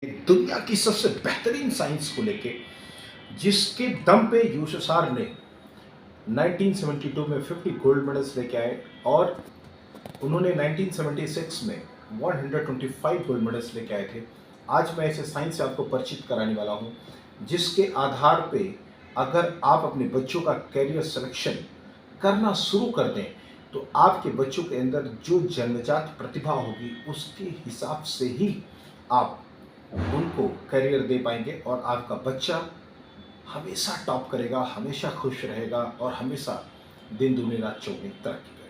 दुनिया की सबसे बेहतरीन साइंस को लेके जिसके दम पे यूएसएसआर ने 1972 में 50 गोल्ड मेडल्स लेके आए और उन्होंने 1976 में 125 गोल्ड मेडल्स लेके आए थे। आज मैं ऐसे साइंस से आपको परिचित कराने वाला हूँ जिसके आधार पे अगर आप अपने बच्चों का कैरियर सिलेक्शन करना शुरू कर दें तो आपके बच्चों के अंदर जो जन्मजात प्रतिभा होगी उसके हिसाब से ही आप उनको करियर दे पाएंगे और आपका बच्चा हमेशा टॉप करेगा, हमेशा खुश रहेगा और हमेशा दिन दुनिया रात चौगुनी तरक्की करेगा।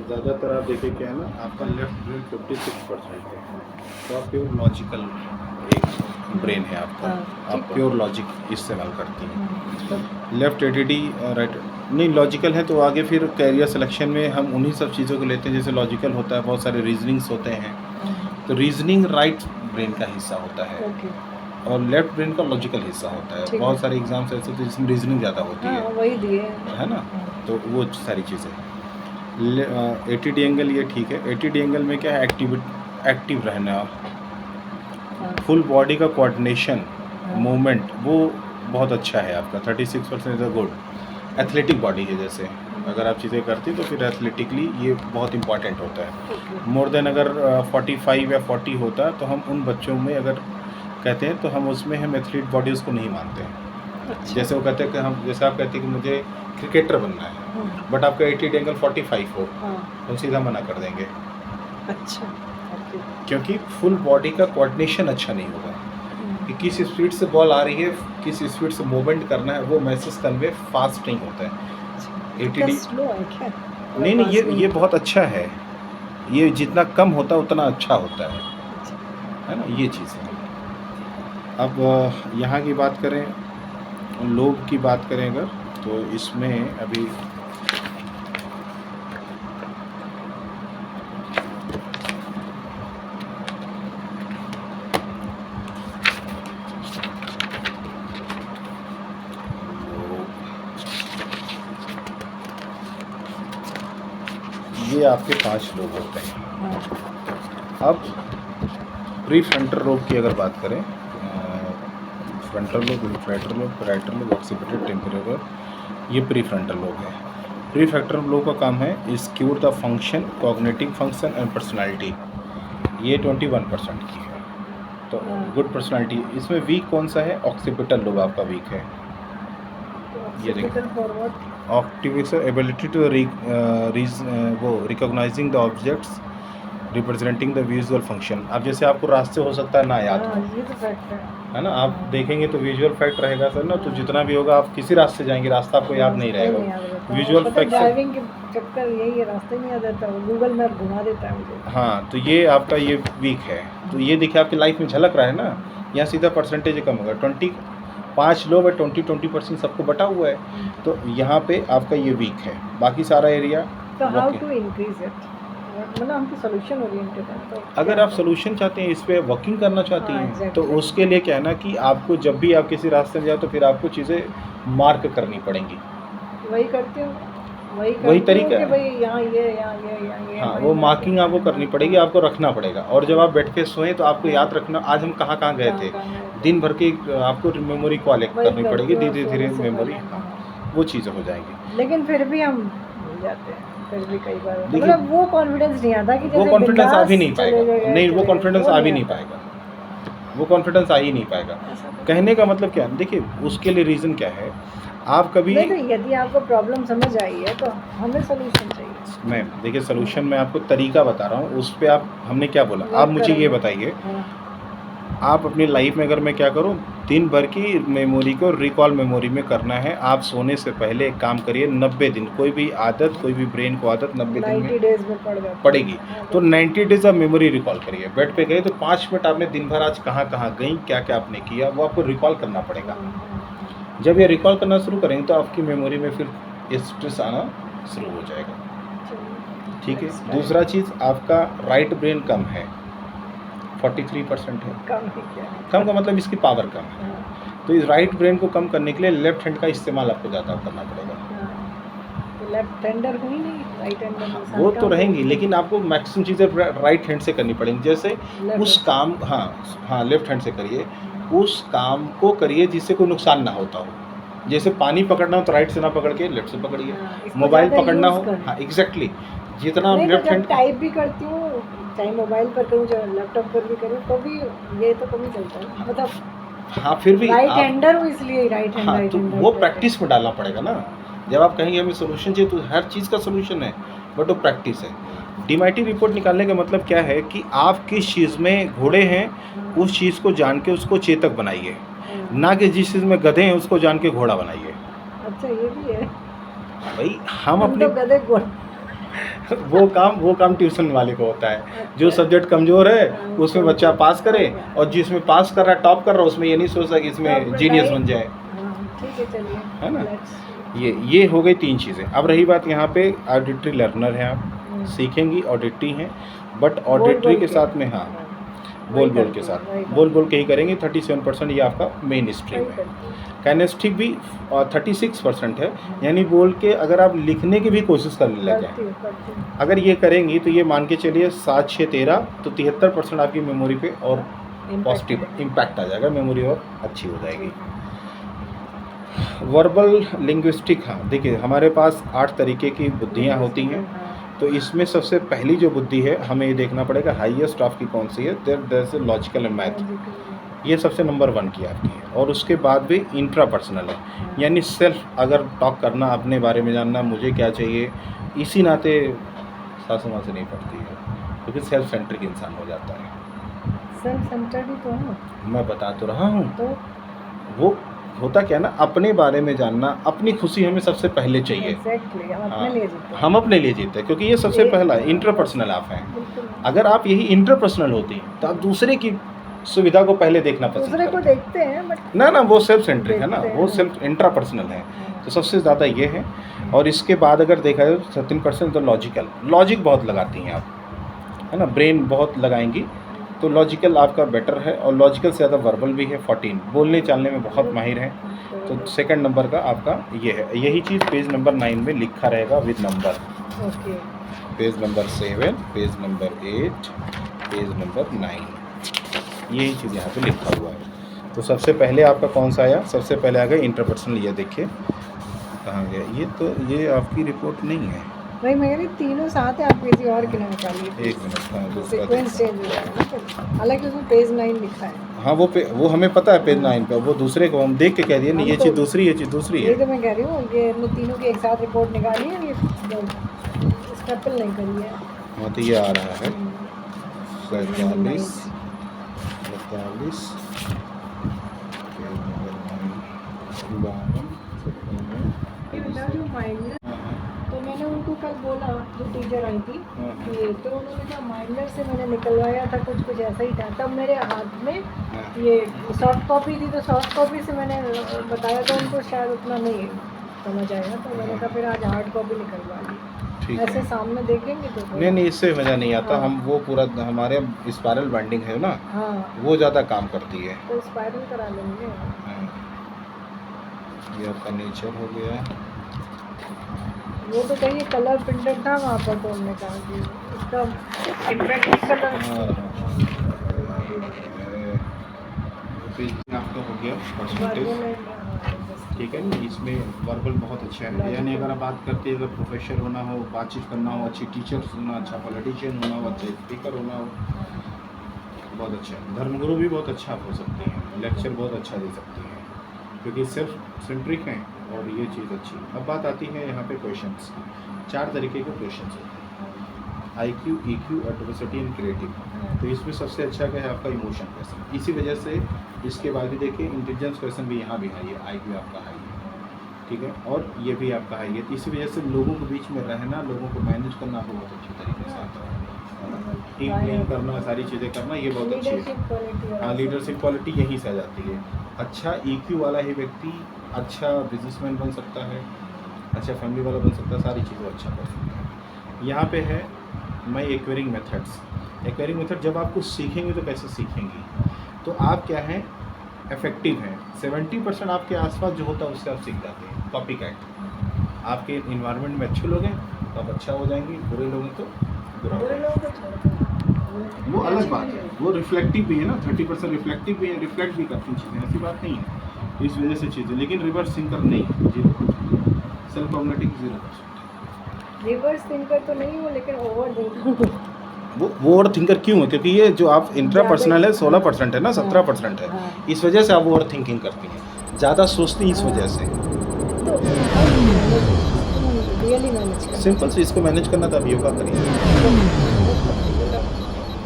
ज़्यादातर आप देखिए क्या है ना, आपका लेफ्ट ब्रेन 56% है, तो आप प्योर लॉजिकल एक ब्रेन है आपका। आप प्योर लॉजिक इस्तेमाल करती हैं। लेफ्ट एडीडी राइट नहीं लॉजिकल है, तो आगे फिर कैरियर सिलेक्शन में हम उन्हीं सब चीज़ों को लेते हैं। जैसे लॉजिकल होता है, बहुत सारे रीजनिंग्स होते हैं, तो रीजनिंग राइट ब्रेन का हिस्सा होता है और लेफ्ट ब्रेन का लॉजिकल हिस्सा होता है। बहुत सारे एग्जाम्स ऐसे होते हैं जिसमें रीजनिंग ज़्यादा होती है, वही दिए है ना, तो वो सारी चीज़ें। 80 एंगल ये ठीक है। 80 एंगल में क्या है, एक्टिव रहना, फुल बॉडी का कोऑर्डिनेशन, मूवमेंट वो बहुत अच्छा है आपका। 36% is a good. Athletic body है, जैसे अगर आप चीज़ें करती तो फिर एथलेटिकली ये बहुत इंपॉर्टेंट होता है। मोर देन अगर 45 या 40 होता तो हम उन बच्चों में अगर कहते हैं तो हम उसमें हम एथलीट बॉडी उसको नहीं मानते हैं। अच्छा। जैसे वो कहते हैं कि हम, जैसे आप कहते हैं कि मुझे क्रिकेटर बनना है, बट आपका 80 एंगल 45 हो, तो सीधा मना कर देंगे। अच्छा, क्योंकि फुल बॉडी का कोऑर्डिनेशन अच्छा नहीं होगा कि किस स्पीड से बॉल आ रही है, किस स्पीड से मूवमेंट करना है, वो मैसेज कन्वे फास्ट नहीं होता है। 80 स्लो है क्या? नहीं, ये बहुत अच्छा है। ये जितना कम होता है उतना अच्छा होता है ना, ये चीज़ है। अब यहाँ की बात करें, लोब की बात करें अगर, तो इसमें अभी ये आपके 5 लोब होते हैं। अब प्री फ्रंटल लोब की अगर बात करें, frontal lobe, inflator lobe, parietal lobe, occipital, temporal lobe, ये प्री फ्रंटल लोब है। प्री फ्रंटल लोब का काम है square the function, cognitive function and personality. ये 21% की है, तो गुड पर्सनालिटी। इसमें वीक कौन सा है? ऑक्सीपिटल लोब आपका वीक है। ये देखिए, ऑक्टिविक्स एबिलिटी टू वो recognising the objects representing the visual function. अब जैसे आपको रास्ते हो सकता है ना याद हो, ये तो फैक्ट है ना, आप देखेंगे तो विजुअल फैक्ट रहेगा सर ना, तो जितना भी होगा आप किसी रास्ते जाएंगे, रास्ता आपको याद नहीं रहेगा। विजुअल फैक्ट ड्राइविंग के चक्कर यही है, रास्ते नहीं याद रहता, गूगल मैप घुमा देता है मुझे। हाँ, तो ये आपका ये वीक है। तो ये देखिए आपकी लाइफ में झलक रहा है ना, यहाँ सीधा परसेंटेज कम होगा। 5 लोग है, 20% सबको बटा हुआ है, तो यहाँ पे आपका ये वीक है। बाकी सारा एरिया। तो हाउ टू इंक्रीज इट, मतलब हमकी सॉल्यूशन ओरिएंटेड है। तो अगर आप सॉल्यूशन चाहते हैं, इस पे वर्किंग करना चाहती हैं, तो उसके लिए क्या है ना कि आपको जब भी आप किसी रास्ते में जाओ तो फिर आपको चीज़ें मार्क करनी पड़ेंगी। वही करती हूँ, वही तरीका है। भाई यहाँ ये हाँ, वो मार्किंग आपको करनी पड़ेगी, आपको रखना पड़ेगा। और जब आप बैठ के सोएं तो आपको याद रखना आज हम कहाँ कहाँ गए थे, दिन भर की आपको मेमोरी कलेक्ट करनी पड़ेगी। धीरे धीरे मेमोरी, वो चीज़ें हो जाएंगी। लेकिन फिर भी हम भूल जाते हैं, फिर भी कई बार मतलब वो कॉन्फिडेंस नहीं आता कि वो कॉन्फिडेंस आ भी नहीं पाएगा। नहीं, वो कॉन्फिडेंस आ भी नहीं पाएगा, वो कॉन्फिडेंस आ ही नहीं पाएगा। कहने का मतलब क्या है, देखिए उसके लिए रीज़न क्या है, आप कभी नहीं, तो यदि आपको प्रॉब्लम समझ आई है तो हमें सॉल्यूशन चाहिए। मैं देखिए सोल्यूशन मैं आपको तरीका बता रहा हूँ, उस पे आप हमने क्या बोला, आप मुझे ये बताइए, आप अपनी लाइफ में अगर मैं क्या करूँ, दिन भर की मेमोरी को रिकॉल मेमोरी में करना है। आप सोने से पहले एक काम करिए, 90 दिन, कोई भी आदत, कोई भी ब्रेन को आदत 90 दिन 90 में डेज में पड़ जाती पड़ेगी। है। तो 90 डेज आप मेमोरी रिकॉल करिए। बेड पे गए तो 5 मिनट आपने दिन भर आज कहाँ कहाँ गई, क्या क्या आपने किया, वो आपको रिकॉल करना पड़ेगा। जब ये रिकॉल करना शुरू करेंगे तो आपकी मेमोरी में फिर स्ट्रेस आना शुरू हो जाएगा। ठीक है। दूसरा चीज़, आपका राइट ब्रेन कम है, 43% है। कम का मतलब इसकी पावर कम है। तो इस राइट ब्रेन को कम करने के लिए लेफ्ट हैंड का इस्तेमाल आपको ज़्यादा करना पड़ेगा। तो लेफ्ट हैंडर हुई नहीं, राइट हैंडर वो तो रहेंगी, लेकिन आपको मैक्सिमम चीज़ें राइट हैंड से करनी पड़ेंगी। जैसे उस काम, हाँ लेफ्ट हैंड से करिए, उस काम को करिए जिससे कोई नुकसान ना होता हो। जैसे पानी पकड़ना हो तो राइट से ना पकड़ के लेफ्ट से पकड़िए। मोबाइल पकड़ना हो, हाँ एग्जैक्टली, जितना आप लेफ्ट हैंड टाइप भी करती हूँ, चाहे मोबाइल पर करूँ चाहे लैपटॉप पर भी करूँ, तो भी ये तो कम ही चलता है, मतलब हाँ फिर भी राइट हैंडर हूँ इसलिए राइट हैंड। हाँ, तो वो प्रैक्टिस में डालना पड़ेगा ना। जब आप कहेंगे हमें सोल्यूशन चाहिए, तो हर चीज़ का सोल्यूशन है, बट वो प्रैक्टिस है। डीएमआईटी रिपोर्ट निकालने का मतलब क्या है कि आप किस चीज़ में घोड़े हैं, उस चीज़ को जान के उसको चेतक बनाइए, ना कि जिस चीज़ में गधे हैं उसको जान के घोड़ा बनाइए। अच्छा ये भी है भाई, हम अपने तो गधे घोड़े वो काम ट्यूशन वाले को होता है। अच्छा। जो सब्जेक्ट कमज़ोर है उसमें बच्चा पास करे, और जिसमें पास कर रहा है, टॉप कर रहा है, उसमें ये नहीं सोचता कि इसमें जीनियस बन जाए। ठीक है, चलिए, है ना। ये हो गई 3 चीज़ें। अब रही बात यहाँ पे ऑडिटरी लर्नर हैं आप, सीखेंगी ऑडिटरी हैं, बट ऑडिटरी के साथ में हाँ बोल बोल के ही करेंगे। 37% ये आपका मेन स्ट्रीम है। काइनेस्टिक भी 36% है, यानी बोल के अगर आप लिखने की भी कोशिश करने लगे, अगर ये करेंगी तो ये मान के चलिए 7 6 13, तो 73% आपकी मेमोरी पे और पॉजिटिव इम्पैक्ट आ जाएगा, मेमोरी और अच्छी हो जाएगी। वर्बल लिंग्विस्टिक, हाँ देखिए हमारे पास 8 तरीके की बुद्धियाँ होती हैं, तो इसमें सबसे पहली जो बुद्धि है हमें ये देखना पड़ेगा हाईएस्ट आपकी कौन सी है। There is logical and math, ये सबसे नंबर 1 की आपकी है। और उसके बाद भी इंट्रापर्सनल है, यानी सेल्फ अगर टॉक करना, अपने बारे में जानना, मुझे क्या चाहिए, इसी नाते सासू माँ से नहीं पड़ती है, क्योंकि सेल्फ सेंट्रिक इंसान हो जाता है। सेल्फ सेंटर्ड ही तो हूँ मैं बता तो रहा हूँ, तो वो होता क्या ना, अपने बारे में जानना, अपनी खुशी हमें सबसे पहले चाहिए। Exactly, हम अपने लिए जीते हैं, क्योंकि ये सबसे पहला इंटरपर्सनल आप हैं। अगर आप यही इंटरपर्सनल होती तो आप दूसरे की सुविधा को पहले देखना पसंद दूसरे को देखते हैं, बट ना वो सेल्फ सेंट्रिक है ना, वो सेल्फ इंट्रापर्सनल है। तो सबसे ज़्यादा ये है। और इसके बाद अगर देखा जाए 13% तो लॉजिक बहुत लगाती हैं आप, है ना, ब्रेन बहुत लगाएंगी, तो लॉजिकल आपका बेटर है। और लॉजिकल से ज़्यादा वर्बल भी है 14, बोलने चालने में बहुत माहिर हैं। तो 2nd नंबर का आपका ये है। यही चीज़ पेज नंबर 9 में लिखा रहेगा with number. Page number 7, page number 8, page number 9, यही चीज़ यहाँ पे लिखा हुआ है। तो सबसे पहले आपका कौन सा आया, सबसे पहले आ गया इंटरपर्सनल। ये देखिए कहाँ गया ये, तो ये आपकी रिपोर्ट नहीं है भाई, मैं कह रही तीनों साथ है, आप किसी और के लिए निकालिए। 1 मिनट, सीक्वेंस चेंज हो जाएगा ना, हालांकि उसमें पेज 9 लिखा है। हाँ वो हमें पता है पेज 9 पे, वो दूसरे को हम देख के कह दिए नहीं, ये चीज़ दूसरी, ये चीज़ दूसरी है। ये तो मैं कह रही हूँ कि हमने तीनों की एक साथ रिपोर्ट निकाली है, ये स्टेपल नहीं करी है। हाँ तो ये आ रहा है 47, 42, तो मैंने उनको कल बोला, जो टीचर आई थी, कि तो उन्होंने कहा माइनर से मैंने निकलवाया था, कुछ ऐसा ही था। तब मेरे हाथ में ये सॉफ्ट कॉपी थी, तो सॉफ्ट कॉपी से मैंने बताया था उनको, शायद उतना नहीं समझ आया, तो मैंने कहा फिर आज हार्ड कॉपी निकलवा ली। ऐसे सामने देखेंगे तो नहीं इससे मज़ा नहीं आता। हम वो पूरा हमारे स्पाइरल बाइंडिंग है ना, वो ज़्यादा काम करती है, तो स्पाइरल करा लेंगे। ये आपका नेचर हो गया। वो तो कहीं कलर प्रिंटेड था वहाँ पर, तो हमने कहा कि इसका इम्पैक्ट कलर आपका हो गया परसेंटेज। ठीक है ना, इसमें वर्बल बहुत अच्छा है, यानी अगर आप बात करते हैं, अगर प्रोफेसर होना हो, बातचीत करना हो, अच्छी टीचर होना, अच्छा पॉलिटिशियन होना हो, अच्छा स्पीकर होना हो, बहुत अच्छा है। धर्मगुरु भी बहुत अच्छा आप हो सकते हैं, लेक्चर बहुत अच्छा दे सकते हैं। क्योंकि सेल्फ सेंट्रिक हैं और ये चीज़ अच्छी है। अब बात आती है यहाँ पे क्वेश्चंस की। 4 तरीके के क्वेश्चंस होते हैं, IQ, EQ, adversity and creative. तो इसमें सबसे अच्छा क्या है आपका इमोशन क्वेश्चन। इसी वजह से इसके बाद भी देखिए इंटेलिजेंस क्वेश्चन भी यहाँ भी हाई है, IQ आपका हाई है, ठीक है, और ये भी आपका हाई है। तो इसी वजह से लोगों के बीच में रहना, लोगों को मैनेज करना आपको बहुत अच्छे तरीके से आता है, टीम प्लेइंग करना, सारी चीज़ें करना, ये बहुत अच्छी है। हाँ, लीडरशिप क्वालिटी यहीं से आ जाती है। अच्छा EQ वाला ही व्यक्ति अच्छा बिजनेसमैन बन सकता है, अच्छा फैमिली वाला बन सकता है, सारी चीज़ें अच्छा कर सकता है। यहाँ पे है माई एक्वायरिंग मेथड्स। एक्वायरिंग मेथड जब आपको सीखेंगे तो कैसे सीखेंगी, तो आप क्या हैं, इफेक्टिव हैं। 70% आपके आसपास जो होता है उससे आप सीख जाते हैं। कॉपी कैट, आपके इन्वायरमेंट में अच्छे लोग हैं तो आप अच्छा हो जाएंगे, बुरे लोग हैं तो बुरा हो जाएंगे। वो अलग बात है, वो रिफ्लेक्टिव भी है ना, 30% रिफ्लेक्टिव भी है, रिफ्लेक्ट भी करती चीज़ें, ऐसी बात नहीं है। तो इस वजह से चीज़ें, लेकिन रिवर्स थिंकर नहीं, 0%, सेल्फ कॉग्निटिव 0%। रिवर्स थिंकर तो नहीं हूँ, लेकिन ओवर थिंकर। वो ओवर थिंकर क्यों है, क्योंकि ये जो आप इंट्रा पर्सनल है 16% है ना, 17% है, इस वजह से आप ओवर थिंकिंग करती हैं, ज़्यादा सोचती इस वजह से। तो रियली मैनेज कर सिंपल से इसको मैनेज करना तो आप योगा करिए,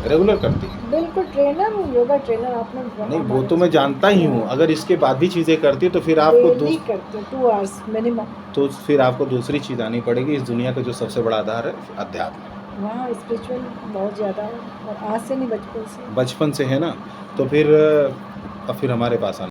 रेगुलर करती हैं। बिल्कुल, ट्रेनर हूँ, योगा ट्रेनर। आपने नहीं, वो तो मैं जानता ही हूँ, अगर इसके बाद भी चीज़ें करती है तो फिर आपको डेली करते हैं 2 आवर्स मिनिमम। तो फिर आपको दूसरी चीज़ आनी पड़ेगी। इस दुनिया का जो सबसे बड़ा आधार है अध्यात्म, वहाँ स्पिरिचुअल बहुत ज़्यादा है, और आज से नहीं, बचपन से। बचपन से है ना, तो फिर अब फिर हमारे पास आना